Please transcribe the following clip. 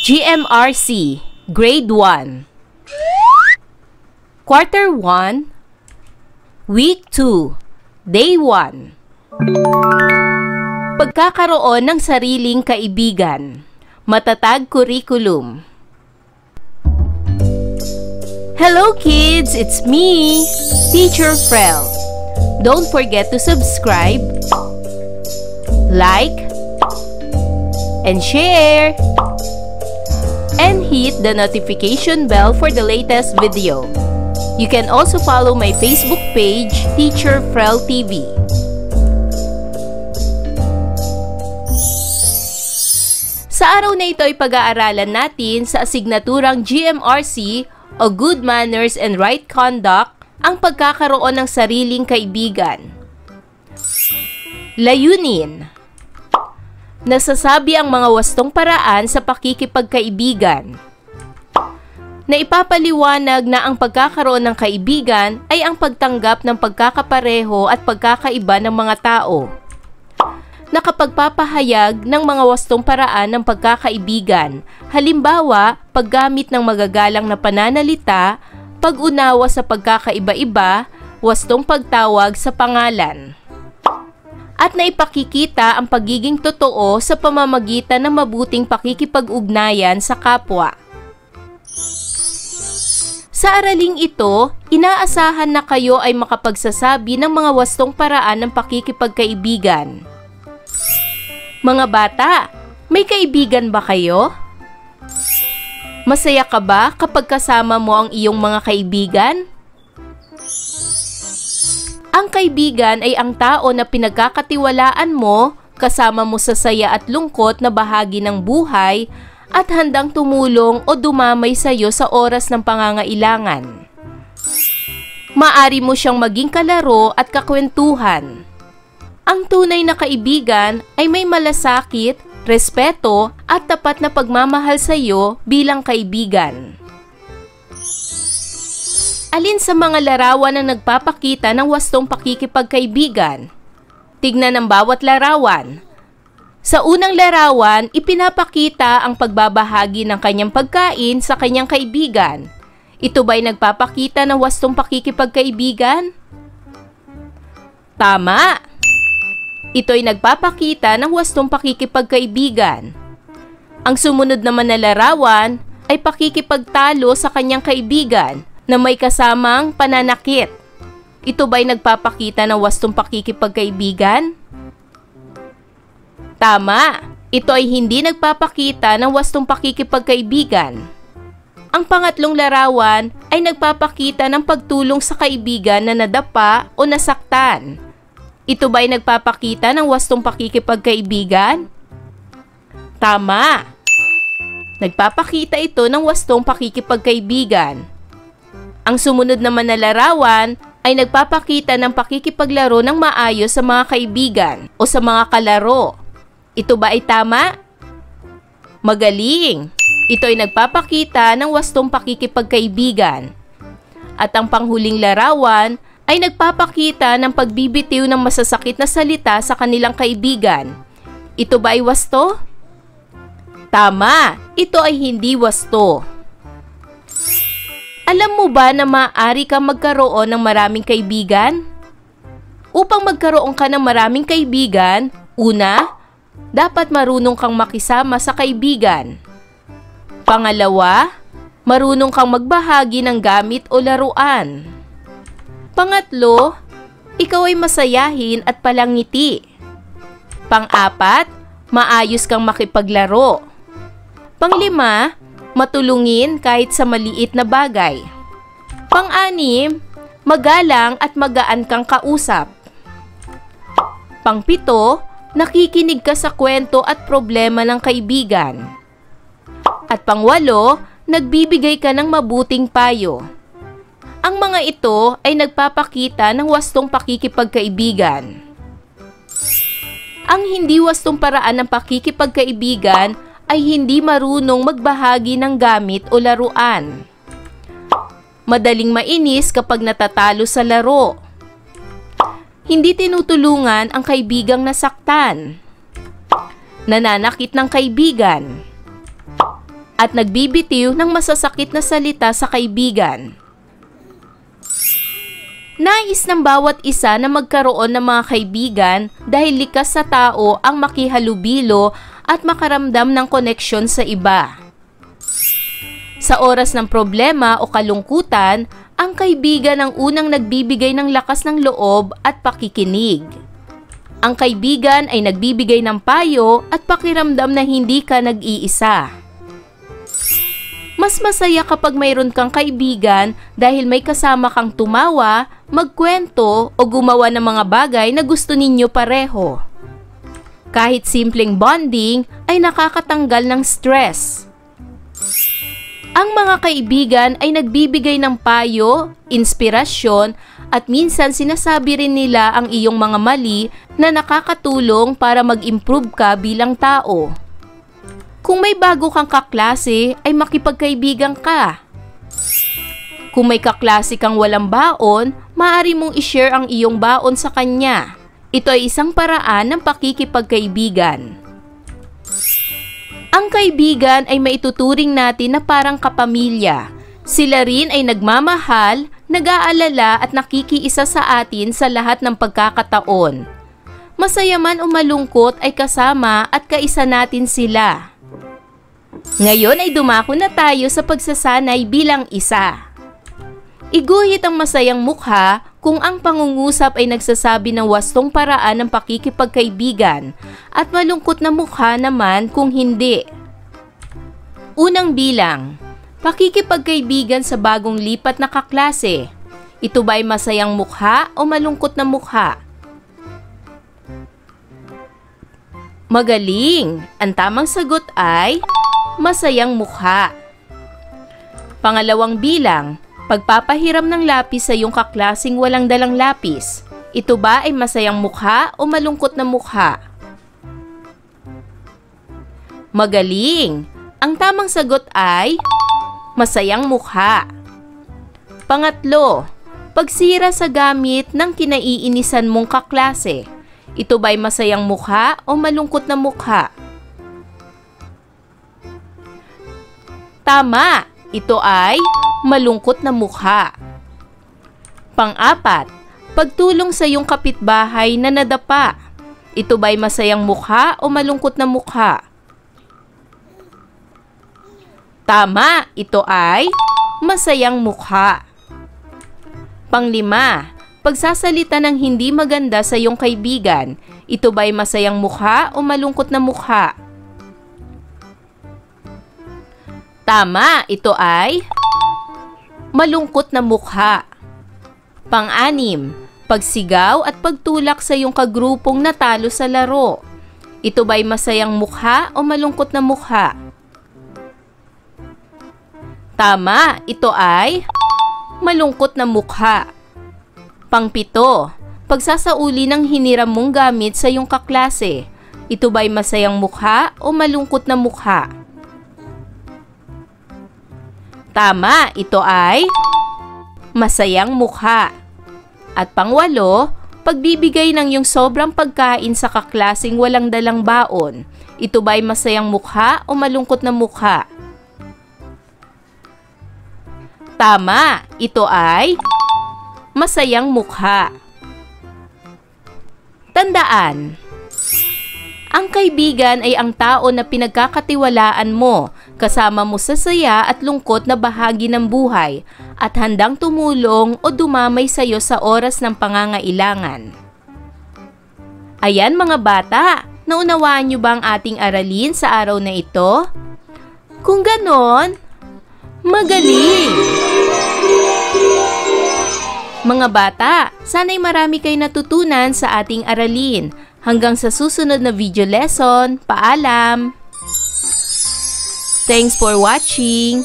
GMRC Grade 1 Quarter 1 Week 2 Day 1 Pagkakaroon ng sariling kaibigan. Matatag curriculum. Hello kids! It's me, Teacher Frel. Don't forget to subscribe, like, and share, and hit the notification bell for the latest video. You can also follow my Facebook page, Teacher Frel TV. Sa araw na ito ay pag-aaralan natin sa asignaturang GMRC o Good Manners and Right Conduct ang pagkakaroon ng sariling kaibigan. Layunin. Nasasabi ang mga wastong paraan sa pakikipagkaibigan. Naipapaliwanag na ang pagkakaroon ng kaibigan ay ang pagtanggap ng pagkakapareho at pagkakaiba ng mga tao. Nakapagpapahayag ng mga wastong paraan ng pagkakaibigan, halimbawa, paggamit ng magagalang na pananalita, pag-unawa sa pagkakaiba-iba, wastong pagtawag sa pangalan. At naipakikita ang pagiging totoo sa pamamagitan ng mabuting pakikipag-ugnayan sa kapwa. Sa araling ito, inaasahan na kayo ay makapagsasabi ng mga wastong paraan ng pakikipagkaibigan. Mga bata, may kaibigan ba kayo? Masaya ka ba kapag kasama mo ang iyong mga kaibigan? Ang kaibigan ay ang tao na pinagkakatiwalaan mo, kasama mo sa saya at lungkot na bahagi ng buhay at handang tumulong o dumamay sa iyo sa oras ng pangangailangan. Maari mo siyang maging kalaro at kakwentuhan. Ang tunay na kaibigan ay may malasakit, respeto at tapat na pagmamahal sa iyo bilang kaibigan. Alin sa mga larawan na nagpapakita ng wastong pakikipagkaibigan? Tignan ang bawat larawan. Sa unang larawan, ipinapakita ang pagbabahagi ng kanyang pagkain sa kanyang kaibigan. Ito ba'y nagpapakita ng wastong pakikipagkaibigan? Tama! Ito'y nagpapakita ng wastong pakikipagkaibigan. Ang sumunod naman na larawan ay pakikipagtalo sa kanyang kaibigan na may kasamang pananakit. Ito ba'y nagpapakita ng wastong pakikipagkaibigan? Tama! Ito ay hindi nagpapakita ng wastong pakikipagkaibigan. Ang pangatlong larawan ay nagpapakita ng pagtulong sa kaibigan na nadapa o nasaktan. Ito ba'y nagpapakita ng wastong pakikipagkaibigan? Tama! Nagpapakita ito ng wastong pakikipagkaibigan. Ang sumunod naman na larawan ay nagpapakita ng pakikipaglaro ng maayos sa mga kaibigan o sa mga kalaro. Ito ba ay tama? Magaling! Ito ay nagpapakita ng wastong pakikipagkaibigan. At ang panghuling larawan ay nagpapakita ng pagbibitiw ng masasakit na salita sa kanilang kaibigan. Ito ba ay wasto? Tama! Ito ay hindi wasto. Alam mo ba na maaari kang magkaroon ng maraming kaibigan? Upang magkaroon ka ng maraming kaibigan, una, dapat marunong kang makisama sa kaibigan. Pangalawa, marunong kang magbahagi ng gamit o laruan. Pangatlo, ikaw ay masayahin at palangiti. Pang-apat, maayos kang makipaglaro. Panglima, matulungin kahit sa maliit na bagay. Pang-anim, magalang at magaan kang kausap. Pang-pito, nakikinig ka sa kwento at problema ng kaibigan. At pang-walo, nagbibigay ka ng mabuting payo. Ang mga ito ay nagpapakita ng wastong pakikipagkaibigan. Ang hindi wastong paraan ng pakikipagkaibigan ay hindi marunong magbahagi ng gamit o laruan. Madaling mainis kapag natatalo sa laro. Hindi tinutulungan ang kaibigang nasaktan. Nananakit ng kaibigan. at nagbibitiw ng masasakit na salita sa kaibigan. Nais ng bawat isa na magkaroon ng mga kaibigan dahil likas sa tao ang makihalubilo at makaramdam ng koneksyon sa iba. Sa oras ng problema o kalungkutan, ang kaibigan ang unang nagbibigay ng lakas ng loob at pakikinig. Ang kaibigan ay nagbibigay ng payo at pakiramdam na hindi ka nag-iisa. Mas masaya kapag mayroon kang kaibigan dahil may kasama kang tumawa, magkwento o gumawa ng mga bagay na gusto ninyo pareho. Kahit simpleng bonding ay nakakatanggal ng stress. Ang mga kaibigan ay nagbibigay ng payo, inspirasyon, at minsan sinasabi rin nila ang iyong mga mali na nakakatulong para mag-improve ka bilang tao. Kung may bago kang kaklase, ay makipagkaibigan ka. Kung may kaklase kang walang baon, maaari mong i-share ang iyong baon sa kanya. Ito ay isang paraan ng pakikipagkaibigan. Ang kaibigan ay maituturing natin na parang kapamilya. Sila rin ay nagmamahal, nag-aalala at nakikiisa sa atin sa lahat ng pagkakataon. Masaya man o malungkot ay kasama at kaisa natin sila. Ngayon ay dumako na tayo sa pagsasanay bilang isa. Iguhit ang masayang mukha kung ang pangungusap ay nagsasabi ng wastong paraan ng pakikipagkaibigan at malungkot na mukha naman kung hindi. Unang bilang, pakikipagkaibigan sa bagong lipat na kaklase. Ito ba ay masayang mukha o malungkot na mukha? Magaling! Ang tamang sagot ay masayang mukha. Pangalawang bilang, pagpapahiram ng lapis sa iyong kaklaseng walang dalang lapis. Ito ba ay masayang mukha o malungkot na mukha? Magaling! Ang tamang sagot ay masayang mukha. Pangatlo, pagsira sa gamit ng kinaiinisan mong kaklase. Ito ba ay masayang mukha o malungkot na mukha? Tama! Ito ay malungkot na mukha. Pang-apat, pagtulong sa iyong kapitbahay na nadapa. Ito ba ay masayang mukha o malungkot na mukha? Tama! Ito ay masayang mukha. Pang-lima, pagsasalita ng hindi maganda sa iyong kaibigan. Ito ba ay masayang mukha o malungkot na mukha? Tama! Ito ay malungkot na mukha. Pang-anim, pagsigaw at pagtulak sa iyong kagrupong natalo sa laro. Ito ba ay masayang mukha o malungkot na mukha? Tama! Ito ay malungkot na mukha. Pang-pito, pagsasauli ng hiniram mong gamit sa iyong kaklase. Ito ba ay masayang mukha o malungkot na mukha? Tama! Ito ay masayang mukha. At pang-walo, pagbibigay ng iyong sobrang pagkain sa kaklaseng walang dalang baon. Ito ba ay masayang mukha o malungkot na mukha? Tama! Ito ay masayang mukha. Tandaan, ang kaibigan ay ang tao na pinagkakatiwalaan mo, kasama mo sa saya at lungkot na bahagi ng buhay, at handang tumulong o dumamay sa iyo sa oras ng pangangailangan. Ayan mga bata, naunawaan niyo ba ang ating aralin sa araw na ito? Kung ganon, magaling! Mga bata, sana'y marami kayo natutunan sa ating aralin. Hanggang sa susunod na video lesson, paalam! Thanks for watching!